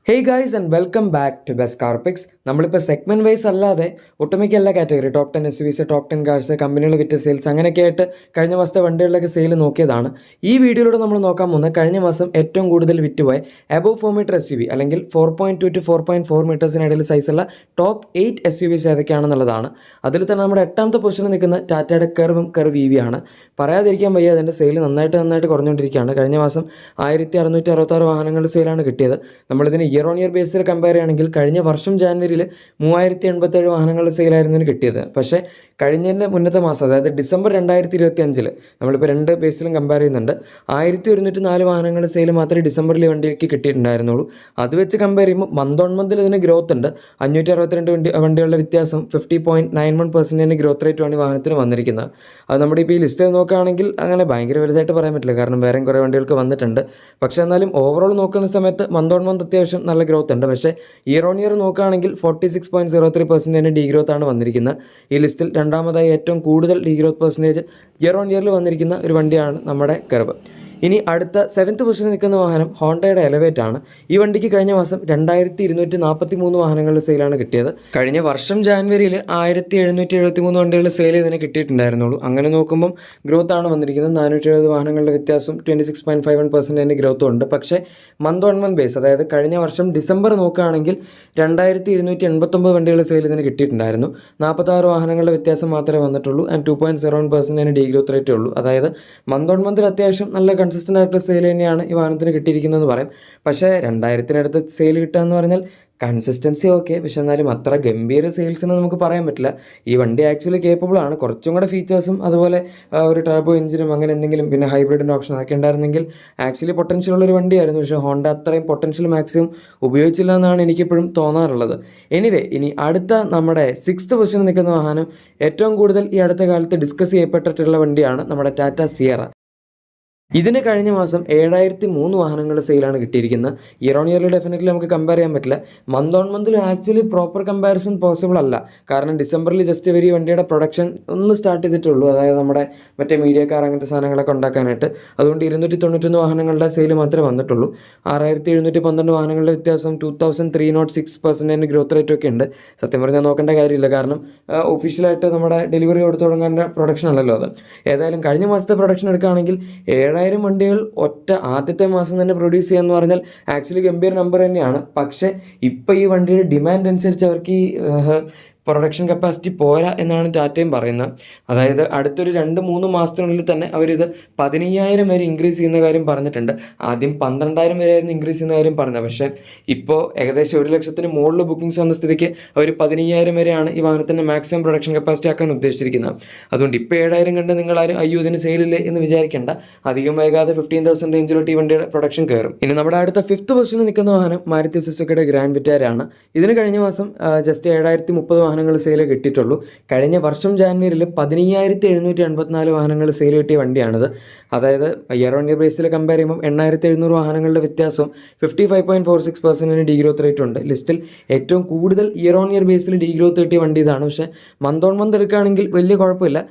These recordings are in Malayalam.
Hey guys and welcome back to best car picks. നമ്മളിപ്പോൾ സെഗ്മെൻറ്റ് വൈസ് അല്ലാതെ ഒട്ടുമിക്ക എല്ലാ category top 10 S U Vs, top 10 cars, കമ്പനികൾ വിറ്റ് സെയിൽസ് അങ്ങനെയൊക്കെ ആയിട്ട് കഴിഞ്ഞ മാസത്തെ വണ്ടികളിലൊക്കെ സെയിൽ നോക്കിയതാണ്. ഈ വീഡിയോയിലൂടെ നമ്മൾ നോക്കാൻ പോകുന്നത് കഴിഞ്ഞ മാസം ഏറ്റവും കൂടുതൽ വിറ്റുപോയ above 4 metre S U V അല്ലെങ്കിൽ 4.2 to 4.4 മീറ്റേഴ്സിനിടയിൽ സൈസുള്ള ടോപ്പ് 8 എസ് യു വിസ് ഏതൊക്കെയാണെന്നുള്ളതാണ്. അതിൽ തന്നെ നമ്മുടെ 8ാമത്തെ പൊസിഷനിൽ നിൽക്കുന്ന ടാറ്റയുടെ കർവ് EV ആണ്. പറയാതിരിക്കാൻ വയ്യ, അതിൻ്റെ സെയിൽ നന്നായിട്ട് കുറഞ്ഞുകൊണ്ടിരിക്കുകയാണ്. കഴിഞ്ഞ മാസം 1666 വാഹനങ്ങളുടെ സെയിലാണ് കിട്ടിയത്. നമ്മളിതിന് ഇയർ ഓൺ ഇയർ ബേസിൽ കമ്പയർ ചെയ്യുകയാണെങ്കിൽ കഴിഞ്ഞ വർഷം ജാനുവരിയിൽ 3087 വാഹനങ്ങളുടെ സെയിലായിരുന്നു കിട്ടിയത്. പക്ഷേ കഴിഞ്ഞതിൻ്റെ മുന്നത്തെ മാസം, അതായത് ഡിസംബർ 2025 നമ്മളിപ്പോൾ രണ്ട് ബേസിലും കമ്പയർ ചെയ്യുന്നുണ്ട്, 1104 വാഹനങ്ങളുടെ സെയിൽ മാത്രമേ ഡിസംബറിൽ വണ്ടിക്ക് കിട്ടിയിട്ടുണ്ടായിരുന്നുള്ളൂ. അത് വെച്ച് കമ്പയർ ചെയ്യുമ്പോൾ മന്ത് ഓൺ മന്തിൽ ഇതിന് ഗ്രോത്ത് ഉണ്ട്. 562 വണ്ടികളുടെ വ്യത്യാസം 50.91% ഗ്രോത്ത് റേറ്റുമാണ് ഈ വാഹനത്തിന് വന്നിരിക്കുന്നത്. അത് നമ്മുടെ ഇപ്പോൾ ഈ ലിസ്റ്റ് നോക്കുകയാണെങ്കിൽ അങ്ങനെ ഭയങ്കര വലുതായിട്ട് പറയാൻ പറ്റില്ല, കാരണം വേറെയും കുറേ വണ്ടികൾക്ക് വന്നിട്ടുണ്ട്. പക്ഷേ എന്നാലും ഓവറോൾ നോക്കുന്ന സമയത്ത് മന്ത് ഓൺ മന്ത് അത്യാവശ്യം നല്ല ഗ്രോത്ത് ഉണ്ട്. പക്ഷേ ഇയർ ഓൺ ഇയർ നോക്കുകയാണെങ്കിൽ 46.03% ഡീഗ്രോത്ത് ആണ് വന്നിരിക്കുന്നത്. ഈ ലിസ്റ്റിൽ രണ്ടാമതായി ഏറ്റവും കൂടുതൽ ഡീഗ്രോത്ത് പെർസെൻറ്റേജ് ഇയർ ഓൺ ഇയറിൽ വന്നിരിക്കുന്ന ഒരു വണ്ടിയാണ് നമ്മുടെ കർവ്. ഇനി അടുത്ത 7th പൊസിഷനിൽ നിൽക്കുന്ന വാഹനം ഹോണ്ടയുടെ എലവേറ്റ് ആണ്. ഈ വണ്ടിക്ക് കഴിഞ്ഞ മാസം 2243 വാഹനങ്ങളുടെ സെയിലാണ് കിട്ടിയത്. കഴിഞ്ഞ വർഷം ജാനുവരിയിൽ 1773 വണ്ടികളുടെ സെയിൽ ഇതിന് കിട്ടിയിട്ടുണ്ടായിരുന്നുള്ളൂ. അങ്ങനെ നോക്കുമ്പം ഗ്രോത്ത് ആണ് വന്നിരിക്കുന്നത്. 470 വാഹനങ്ങളുടെ വ്യത്യാസം 26.51% ഗ്രോത്തും ഉണ്ട്. പക്ഷേ മന്ത് ഓൺ മന്ത് ബേസ്, അതായത് കഴിഞ്ഞ വർഷം ഡിസംബർ നോക്കുകയാണെങ്കിൽ 2289 വണ്ടികളുടെ സെയിൽ ഇതിന് കിട്ടിയിട്ടുണ്ടായിരുന്നു. 46 വാഹനങ്ങളുടെ വ്യത്യാസം മാത്രമേ വന്നിട്ടുള്ളൂ. ആൻഡ് 2.01% ഡീഗ്രോത്ത് റേറ്റേ ഉള്ളൂ. അതായത് മന്ത് ഓൺ മന്തിൽ അത്യാവശ്യം നല്ല കൺസിസ്റ്റൻ്റ് ആയിട്ടുള്ള സെയിൽ തന്നെയാണ് ഈ വാഹനത്തിന് കിട്ടിയിരിക്കുന്നതെന്ന് പറയും. പക്ഷേ 2000-നടുത്ത് സെയിൽ കിട്ടുക എന്ന് പറഞ്ഞാൽ കൺസിസ്റ്റൻസി ഓക്കെ, പക്ഷെ എന്നാലും അത്ര ഗംഭീര സെയിൽസിന് നമുക്ക് പറയാൻ പറ്റില്ല. ഈ വണ്ടി ആക്ച്വലി കേപ്പബിൾ ആണ്. കുറച്ചും കൂടെ ഫീച്ചേഴ്സും അതുപോലെ ഒരു ടർബോ എഞ്ചിനും അങ്ങനെ എന്തെങ്കിലും, പിന്നെ ഹൈബ്രിഡിൻ്റെ ഓപ്ഷൻ അതൊക്കെ ഉണ്ടായിരുന്നെങ്കിൽ ആക്ച്വലി പൊട്ടൻഷ്യൽ ഉള്ളൊരു വണ്ടിയായിരുന്നു. പക്ഷേ ഹോണ്ട അത്രയും പൊട്ടൻഷ്യൽ മാക്സിമം ഉപയോഗിച്ചില്ല എന്നാണ് എനിക്കെപ്പോഴും തോന്നാറുള്ളത്. എനിവേ, ഇനി അടുത്ത നമ്മുടെ 6th പൊസിഷനിൽ നിൽക്കുന്ന വാഹനം ഏറ്റവും കൂടുതൽ ഈ അടുത്ത കാലത്ത് ഡിസ്കസ് ചെയ്യപ്പെട്ടിട്ടുള്ള വണ്ടിയാണ് നമ്മുടെ ടാറ്റ സിയറ. ഇതിന് കഴിഞ്ഞ മാസം 7003 വാഹനങ്ങളുടെ സെയിലാണ് കിട്ടിയിരിക്കുന്നത്. ഇയർ ഓൺ ഇയറിൽ ഡെഫിനറ്റ്ലി നമുക്ക് കമ്പയർ ചെയ്യാൻ പറ്റില്ല. മന്ത് ഓൺ മന്തിൽ ആക്ച്വലി പ്രോപ്പർ കമ്പാരിസൺ പോസിബിൾ അല്ല. കാരണം ഡിസംബറിൽ ജസ്റ്റ് ഇവർ ഈ വണ്ടിയുടെ പ്രൊഡക്ഷൻ ഒന്ന് സ്റ്റാർട്ട് ചെയ്തിട്ടുള്ളൂ, അതായത് നമ്മുടെ മറ്റേ മീഡിയ കാർ അങ്ങനത്തെ സാധനങ്ങളൊക്കെ ഉണ്ടാക്കാനായിട്ട്. അതുകൊണ്ട് 291 വാഹനങ്ങളുടെ സെയിൽ മാത്രമേ വന്നിട്ടുള്ളൂ. 6712 വാഹനങ്ങളുടെ വ്യത്യാസം 2306% ഗ്രോത്ത് റേറ്റ് ഒക്കെ ഉണ്ട്. സത്യം പറഞ്ഞാൽ നോക്കേണ്ട കാര്യമില്ല, കാരണം ഒഫീഷ്യലായിട്ട് നമ്മുടെ ഡെലിവറി കൊടുത്തു തുടങ്ങേണ്ട പ്രൊഡക്ഷൻ അല്ലല്ലോ അത്. ഏതായാലും കഴിഞ്ഞ മാസത്തെ പ്രൊഡക്ഷൻ എടുക്കുകയാണെങ്കിൽ 7000 വണ്ടികൾ ഒറ്റ ആദ്യത്തെ മാസം തന്നെ പ്രൊഡ്യൂസ് ചെയ്യാന്ന് പറഞ്ഞാൽ ആക്ച്വലി ഗംഭീര നമ്പർ തന്നെയാണ്. പക്ഷേ ഇപ്പോൾ ഈ വണ്ടിയുടെ ഡിമാൻഡ് അനുസരിച്ച് അവർക്ക് ഈ പ്രൊഡക്ഷൻ കപ്പാസിറ്റി പോരാ എന്നാണ് ടാറ്റയും പറയുന്നത്. അതായത് അടുത്തൊരു 2-3 മാസത്തിനുള്ളിൽ തന്നെ അവരിത് 15000 വരെ ഇൻക്രീസ് ചെയ്യുന്ന കാര്യം പറഞ്ഞിട്ടുണ്ട്. ആദ്യം 12000 വരെയായിരുന്നു ഇൻക്രീസ് ചെയ്യുന്ന കാര്യം പറഞ്ഞത്. പക്ഷേ ഇപ്പോൾ ഏകദേശം 1,00,000 മുകളിൽ ബുക്കിംഗ്സ് വന്ന സ്ഥിതിക്ക് അവർ 15000 വരെയാണ് ഈ വാഹനത്തിൻ്റെ മാക്സിമം പ്രൊഡക്ഷൻ കപ്പാസിറ്റി ആക്കാൻ ഉദ്ദേശിച്ചിരിക്കുന്നത്. അതുകൊണ്ട് ഇപ്പോൾ 7000 കണ്ട് നിങ്ങളാരും അയ്യോ ഇതിന് സെയിലില്ലേ എന്ന് വിചാരിക്കേണ്ട. അധികം വൈകാതെ 15,000 റേഞ്ചിലോട്ട് ഈ വണ്ടിയുടെ പ്രൊഡക്ഷൻ കയറും. ഇനി നമ്മുടെ അടുത്ത 5th പൊസിഷനിൽ നിൽക്കുന്ന വാഹനം മാരുതി സുസുക്കിയുടെ ഗ്രാൻഡ് വിറ്റാരയാണ്. ഇതിന് കഴിഞ്ഞ മാസം ജസ്റ്റ് 7030 വാഹനങ്ങൾ സെയിൽ കിട്ടിയിട്ടുള്ളൂ. കഴിഞ്ഞ വർഷം ജാനുവരിയിൽ 15784 വാഹനങ്ങൾ സെയിൽ കിട്ടിയ വണ്ടിയാണിത്. അതായത് ഇയർ ഓൺ ഇയർ ബേസിൽ കമ്പയർ ചെയ്യുമ്പോൾ 8700 വാഹനങ്ങളുടെ വ്യത്യാസവും 55.46% ഡീഗ്രോത്ത് റേറ്റ് ഉണ്ട്. ലിസ്റ്റിൽ ഏറ്റവും കൂടുതൽ year on year Basil degrowth കിട്ടിയ വണ്ടി ഇതാണ്. പക്ഷേ മന്ത് ഓൺ മന്ത് എടുക്കുകയാണെങ്കിൽ വലിയ കുഴപ്പമില്ല.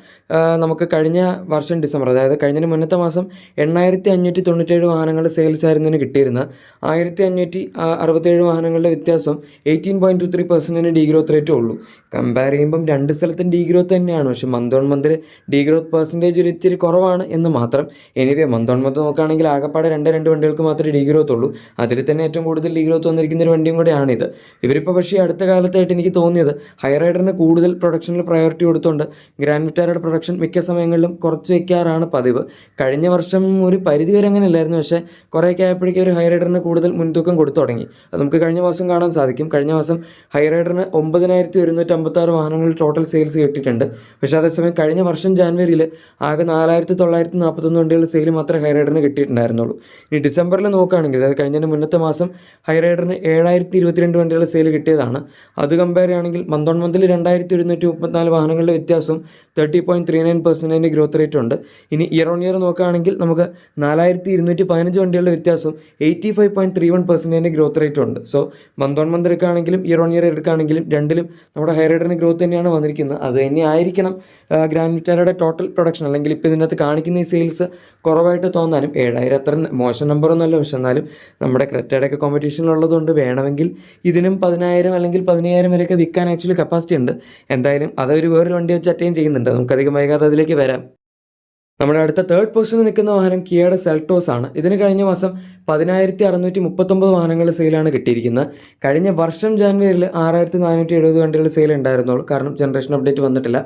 നമുക്ക് കഴിഞ്ഞ വർഷം ഡിസംബർ, അതായത് കഴിഞ്ഞതിന് മുന്നത്തെ മാസം 8597 വാഹനങ്ങളുടെ സെയിൽസ് ആയിരുന്നു കിട്ടിയിരുന്നത്. 1567 വാഹനങ്ങളുടെ വ്യത്യാസം 18.23% ഡീഗ്രോത്ത് റേറ്റേ ഉള്ളൂ. കമ്പയർ ചെയ്യുമ്പം രണ്ട് സ്ഥലത്തും ഡീഗ്രോത്ത് തന്നെയാണ്. പക്ഷേ മന്ത് ഓൺ മന്തിൽ ഡീഗ്രോത്ത് പെർസെൻറ്റേജ് ഒരു ഇച്ചിരി കുറവാണ് എന്ന് മാത്രം. എനിവേ മന്ത് ഓൺ മന്ത് നോക്കുകയാണെങ്കിൽ ആകെപ്പാടെ 2 വണ്ടികൾക്ക് മാത്രമേ ഡീഗ്രോത്ത് ഉള്ളൂ. അതിൽ തന്നെ ഏറ്റവും കൂടുതൽ ഡീഗ്രോത്ത് വന്നിരിക്കുന്ന ഒരു വണ്ടിയും കൂടെയാണിത്. ഇവരിപ്പോൾ പക്ഷേ അടുത്ത കാലത്തായിട്ട് എനിക്ക് തോന്നിയത് ഹൈ റൈഡറിന് കൂടുതൽ പ്രൊഡക്ഷനിൽ പ്രയോറിറ്റി കൊടുത്തുകൊണ്ട് ഗ്രാൻഡ് വിറ്റാരയുടെ പ്രൊഡക്ഷൻ മിക്ക സമയങ്ങളിലും കുറച്ച് വയ്ക്കാറാണ് പതിവ്. കഴിഞ്ഞ വർഷം ഒരു പരിധി വരെ അങ്ങനെ ഇല്ലായിരുന്നു. പക്ഷേ കുറേയൊക്കെ ആയപ്പോഴേക്കും ഒരു ഹൈ റൈഡറിന് കൂടുതൽ മുൻതൂക്കം കൊടുത്തു തുടങ്ങി. അത് നമുക്ക് കഴിഞ്ഞ മാസം കാണാൻ സാധിക്കും. കഴിഞ്ഞ മാസം ഹൈ റൈഡറിന് 9156 വാഹനങ്ങൾ ടോട്ടൽ സെയിൽസ് കിട്ടിയിട്ടുണ്ട്. പക്ഷേ അതേസമയം കഴിഞ്ഞ വർഷം ജാനുവരിയിൽ ആകെ 4941 വണ്ടികളുടെ സെയിൽ മാത്രമേ ഹൈ റൈഡറിന് കിട്ടിയിട്ടുണ്ടായിരുന്നുള്ളൂ. ഇനി ഡിസംബറിൽ നോക്കുകയാണെങ്കിൽ, അതായത് കഴിഞ്ഞതിന് മുന്നത്തെ മാസം ഹൈ റൈഡറിന് 7022 വണ്ടികളുടെ സെയിൽ കിട്ടിയതാണ്. അത് കമ്പയർ ചെയ്യുകയാണെങ്കിൽ മന്ത് ഓൺ മന്തിൽ 2134 വാഹനങ്ങളുടെ വ്യത്യാസവും 30.39% ഗ്രോത്ത് റേറ്റ് ഉണ്ട്. ഇനി ഇയർ ഓൺ ഇയർ നോക്കുകയാണെങ്കിൽ നമുക്ക് 4215 വണ്ടികളുടെ വ്യത്യാസവും 85.31% ഗ്രോത്ത് റേറ്റ് ഉണ്ട്. സോ മന്ത് ഓൺ മന്ത് എടുക്കുകയാണെങ്കിലും ഇയർ ഓൺ ഇയർ എടുക്കുകയാണെങ്കിലും രണ്ടിലും നമ്മുടെ കൂടെ ഹൈ റൈഡറിന് ഗ്രോത്ത് തന്നെയാണ് വന്നിരിക്കുന്നത്. അത് തന്നെ ആയിരിക്കണം ഗ്രാൻഡ് വിറ്റാരയുടെ ടോട്ടൽ പ്രൊഡക്ഷൻ. അല്ലെങ്കിൽ ഇപ്പോൾ ഇതിനകത്ത് കാണിക്കുന്ന ഈ സെയിൽസ് കുറവായിട്ട് തോന്നാനും 7000 അത്ര മോശം നമ്പറൊന്നുമല്ല. പക്ഷെ എന്നാലും നമ്മുടെ ക്രെറ്റയുടെയൊക്കെ കോമ്പറ്റീഷനിലുള്ളതുകൊണ്ട് വേണമെങ്കിൽ ഇതിനും 10,000 അല്ലെങ്കിൽ 15,000 വരെയൊക്കെ വിൽക്കാൻ ആക്ച്വലി കപ്പാസിറ്റി ഉണ്ട്. എന്തായാലും അതൊരു വേറൊരു വണ്ടി വെച്ച് അറ്റൈൻ ചെയ്യുന്നുണ്ട്. നമുക്കധികം വൈകാതെ അതിലേക്ക് വരാം. നമ്മുടെ അടുത്ത തേർഡ് പൊസിഷനിൽ നിൽക്കുന്ന വാഹനം കിയയുടെ സെൽട്ടോസ് ആണ്. ഇതിന് കഴിഞ്ഞ മാസം 10,639 വാഹനങ്ങൾ സെയിലാണ് കിട്ടിയിരിക്കുന്നത്. കഴിഞ്ഞ വർഷം ജാനുവരിയിൽ 6,470 വണ്ടികൾ സെയിൽ ഉണ്ടായിരുന്നുള്ളൂ. കാരണം ജനറേഷൻ അപ്ഡേറ്റ് വന്നിട്ടില്ല.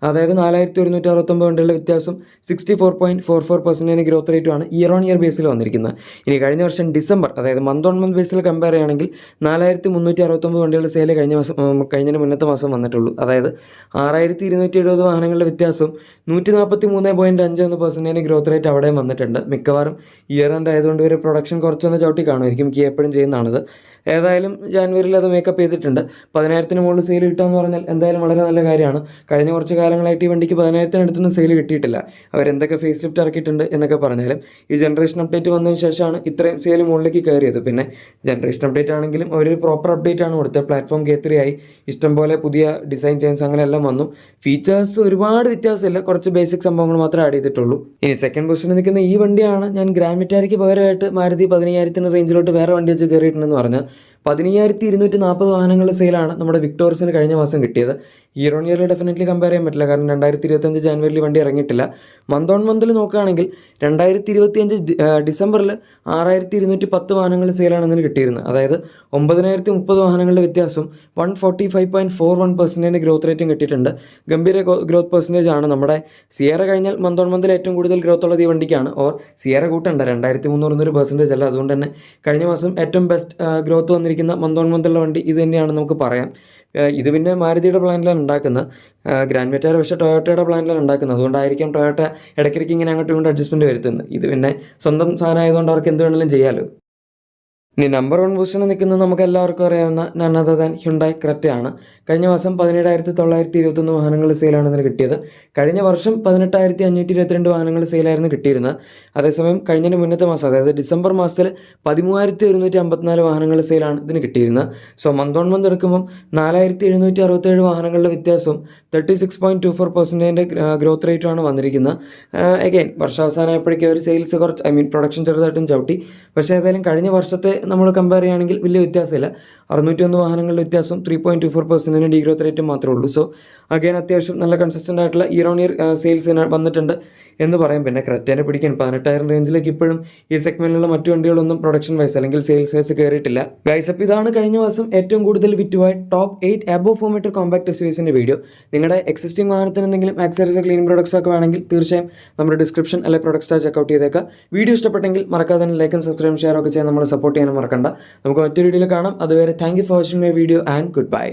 അതായത് 4,169 വണ്ടികളുടെ വ്യത്യാസം 64.44% ഗ്രോത്ത് റേറ്റുമാണ് ഇയർ ഓൺ ഇയർ ബേസിൽ വന്നിരിക്കുന്നത്. ഇനി കഴിഞ്ഞ വർഷം ഡിസംബർ, അതായത് month on month Basil compare ചെയ്യുകയാണെങ്കിൽ 4,369 വണ്ടികളുടെ സെയിൽ കഴിഞ്ഞതിന് മുന്നത്തെ മാസം വന്നിട്ടുള്ളൂ. അതായത് 6,270 വാഹനങ്ങളുടെ വ്യത്യാസവും 143.51% ഗ്രോത്ത് റേറ്റ് അവിടെയും വന്നിട്ടുണ്ട്. മിക്കവാറും ഇയർ എൻഡ് ആയതുകൊണ്ട് ഒരു പ്രൊഡക്ഷൻ കുറച്ചൊന്ന് ചവിട്ടി കാണുമായിരിക്കും. കിയ എപ്പോഴും ചെയ്യുന്നതാണത്. ഏതായാലും ജാനുവരിയിൽ അത് മേക്കപ്പ് ചെയ്തിട്ടുണ്ട്. 10,000-ന് മുകളിൽ സെയിൽ കിട്ടുക എന്ന് പറഞ്ഞാൽ എന്തായാലും വളരെ നല്ല കാര്യമാണ്. കഴിഞ്ഞ കുറച്ച് കാലങ്ങളായിട്ട് ഈ വണ്ടിക്ക് 10,000-ന് സെയിൽ കിട്ടിയിട്ടില്ല. അവരെന്തൊക്കെ ഫേസ് ലിഫ്റ്റ് ഇറക്കിയിട്ടുണ്ട് എന്നൊക്കെ പറഞ്ഞാലും ഈ ജനറേഷൻ അപ്ഡേറ്റ് വന്നതിന് ശേഷമാണ് ഇത്രയും സെയിൽ മുകളിലേക്ക് കയറിയത്. പിന്നെ ജനറേഷൻ അപ്ഡേറ്റ് ആണെങ്കിലും ഒരു പ്രോപ്പർ അപ്ഡേറ്റ് ആണ് കൊടുത്തത്. പ്ലാറ്റ്ഫോം K3 ആയി, ഇഷ്ടംപോലെ പുതിയ ഡിസൈൻ ചേഞ്ചസ് അങ്ങനെയെല്ലാം വന്നു. ഫീച്ചേഴ്സ് ഒരുപാട് വ്യത്യാസമില്ല, കുറച്ച് ബേസിക് സംഭവങ്ങൾ മാത്രമേ ആഡ് ചെയ്തിട്ടുള്ളൂ. ഇനി സെക്കൻഡ് പൊസിഷനിൽ നിൽക്കുന്ന ഈ വണ്ടിയാണ് ഞാൻ ഗ്രാൻഡ് വിറ്റാരയ്ക്ക് പകരമായിട്ട് മാരുതി 15,000 റേഞ്ചിലോട്ട് വേറെ വണ്ടി വെച്ച് കയറിയിട്ടുണ്ടെന്ന് പറഞ്ഞാൽ 15,240 വാഹനങ്ങളുടെ സെയിലാണ് നമ്മുടെ വിക്ടോറിയസിന് കഴിഞ്ഞ മാസം കിട്ടിയത്. ഇയർ ഓൺ ഇയറിൽ ഡെഫിനറ്റ്ലി കമ്പയർ ചെയ്യാൻ പറ്റില്ല. കാരണം 2025 ജാനുവരിയിൽ വണ്ടി ഇറങ്ങിയിട്ടില്ല. മന്ത് ഓൺ മന്തിൽ നോക്കുകയാണെങ്കിൽ 2025 ഡിസംബറിൽ 6,210 വാഹനങ്ങൾ സെയിലാണ് ഇതിന് കിട്ടിയിരുന്നത്. അതായത് 9,030 വാഹനങ്ങളുടെ വ്യത്യാസം 145.41% ഗ്രോത്ത് റേറ്റും കിട്ടിയിട്ടുണ്ട്. ഗംഭീര ഗ്രോത്ത് പെർസെൻറ്റേജ് ആണ്. നമ്മുടെ സിയറ കഴിഞ്ഞാൽ മന്ത് ഓൺ മന്തിൽ ഏറ്റവും കൂടുതൽ ഗ്രോത്ത് ഉള്ളത് ഈ വണ്ടിക്കാണ്. ഓർ സിയറ കൂട്ടണ്ട, 2,300% അല്ല. അതുകൊണ്ട് തന്നെ കഴിഞ്ഞ മാസം ഏറ്റവും ബെസ്റ്റ് ഗ്രോത്ത് വന്നിരിക്കുന്ന മന്ത് ഓൺ മന്തുള്ള വണ്ടി ഇത് തന്നെയാണെന്ന് നമുക്ക് പറയാം. ഇത് പിന്നെ മാരുതിയുടെ പ്ലാനിലാണ് ഉണ്ടാക്കുന്നത്. ഗ്രാൻഡ് വിറ്റാര പക്ഷേ ടൊയോട്ടയുടെ പ്ലാനിലാണ് ഉണ്ടാക്കുന്നത്. അതുകൊണ്ടായിരിക്കും ടൊയോട്ട ഇടയ്ക്കിടയ്ക്ക് ഇങ്ങനെ അങ്ങോട്ടും ഇങ്ങോട്ടും അഡ്ജസ്റ്റ്മെൻറ്റ് വരുത്തുന്നത്. ഇത് പിന്നെ സ്വന്തം സാധനം ആയതുകൊണ്ട് അവർക്ക് എന്ത് വേണമെങ്കിലും ചെയ്യാമല്ലോ. ഇനി നമ്പർ 1 പൊസിഷനിൽ നിൽക്കുന്നത് നമുക്ക് എല്ലാവർക്കും അറിയാവുന്ന നൺ അതർ ദാൻ ഹ്യുണ്ടായി ക്രെറ്റയാണ്. കഴിഞ്ഞ മാസം 17,921 വാഹനങ്ങൾ സെയിലാണ് ഇതിന് കിട്ടിയത്. കഴിഞ്ഞ വർഷം 18,522 വാഹനങ്ങൾ സെയിലായിരുന്നു കിട്ടിയിരുന്നത്. അതേസമയം കഴിഞ്ഞതിന് മുന്നത്തെ മാസം, അതായത് ഡിസംബർ മാസത്തിൽ 13,154 വാഹനങ്ങൾ സെയിലാണ് ഇതിന് കിട്ടിയിരുന്നത്. സോ മന്ത് ഓൺ മന്ത് എടുക്കുമ്പം 4,767 വാഹനങ്ങളുടെ വ്യത്യാസവും 36.24% ഗ്രോത്ത് റേറ്റുമാണ് വന്നിരിക്കുന്നത്. അഗൈൻ വർഷാവസാനമായപ്പോഴേക്കും ഒരു സെയിൽസ് കുറച്ച് പ്രൊഡക്ഷൻ ചെറുതായിട്ടും ചവിട്ടി. പക്ഷേ ഏതായാലും കഴിഞ്ഞ വർഷത്തെ നമ്മൾ കമ്പയർ ചെയ്യുകയാണെങ്കിൽ വലിയ വ്യത്യാസമില്ല. 601 വാഹനങ്ങളുടെ വ്യത്യാസം 3.24% ഡീഗ്രോത്ത് റേറ്റ് മാത്രമേ ഉള്ളൂ. സോ അഗൈൻ അത്യാവശ്യം നല്ല കൺസിസ്റ്റൻ്റ് ആയിട്ടുള്ള ഇയർ ഓൺ ഇയർ സെയിൽസ് വന്നിട്ടുണ്ട് എന്ന് പറയാം. പിന്നെ ക്രെറ്റേനെ പിടിക്കാൻ 18,000 റേഞ്ചിലേക്ക് ഇപ്പോഴും ഈ സെഗ്മെൻറ്റിലുള്ള മറ്റു വണ്ടികളൊന്നും പ്രൊഡക്ഷൻ വൈസ് അല്ലെങ്കിൽ സെയിൽസ് വൈസ് കയറിയിട്ടില്ല. ഗൈസ്, അപ്പോൾ ഇതാണ് കഴിഞ്ഞ മാസം ഏറ്റവും കൂടുതൽ വിറ്റുപോയ ടോപ്പ് 8 അബോവ് 4 മീറ്റർ കോമ്പാക്ട് SUVസിൻ്റെ വീഡിയോ. നിങ്ങളുടെ എക്സിസ്റ്റിംഗ് വാഹനത്തിന് എന്തെങ്കിലും ആക്സസറീസ് ക്ലീനിങ് പ്രോഡക്ട്സ് ഒക്കെ വേണമെങ്കിൽ തീർച്ചയായും നമ്മുടെ ഡിസ്ക്രിപ്ഷൻ അല്ലെങ്കിൽ പ്രൊഡക്ട്സ് ചെക്കൗട്ട് ചെയ്തേക്കാം. വീഡിയോ ഇഷ്ടപ്പെട്ടെങ്കിൽ മറക്കാതെ തന്നെ ലൈക്കും സബ്സ്ക്രൈബും ഷെയർ ഒക്കെ ചെയ്യാൻ നമ്മൾ സപ്പോർട്ട് ചെയ്യാനും മറക്കണ്ട. നമുക്ക് മറ്റൊരു വീഡിയോയിൽ കാണാം. അതുവരെ thank you for watching my video and good bye.